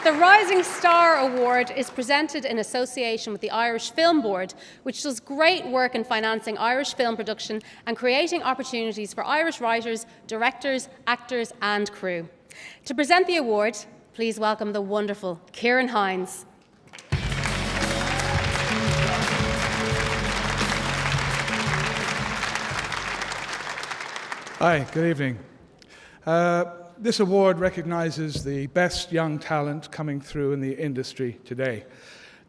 The Rising Star Award is presented in association with the Irish Film Board, which does great work in financing Irish film production and creating opportunities for Irish writers, directors, actors and crew. To present the award, please welcome the wonderful Ciarán Hinds. Hi, good evening. This award recognises the best young talent coming through in the industry today.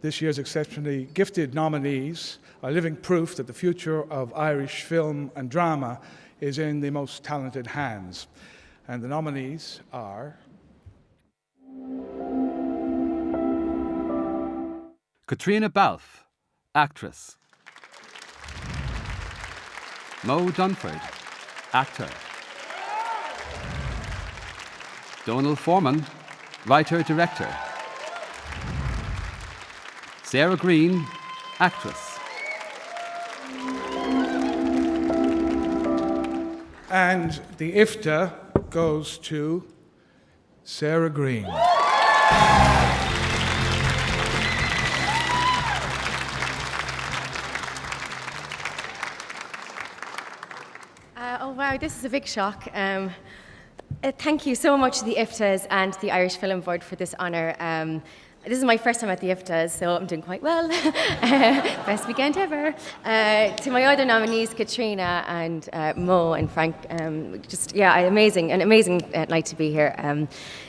This year's exceptionally gifted nominees are living proof that the future of Irish film and drama is in the most talented hands. And the nominees are Caitríona Balfe, actress. Mo Dunford, actor. Donal Foreman, writer-director. Sarah Greene, actress. And the IFTA goes to Sarah Greene. Oh wow, this is a big shock. Thank you so much to the IFTAs and the Irish Film Board for this honour. This is my first time at the IFTAs, so I'm doing quite well. Best weekend ever. To my other nominees, Caitríona and Mo and Frank, an amazing night to be here.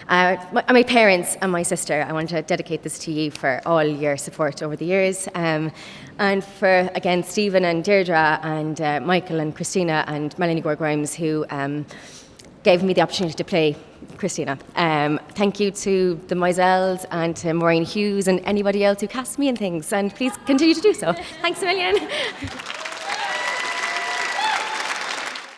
My parents and my sister, I want to dedicate this to you for all your support over the years. And for, again, Stephen and Deirdre and Michael and Christina and Melanie Gore-Grimes, who gave me the opportunity to play Christina. Thank you to the Moiselles and to Maureen Hughes and anybody else who cast me in things, and please continue to do so. Thanks a million.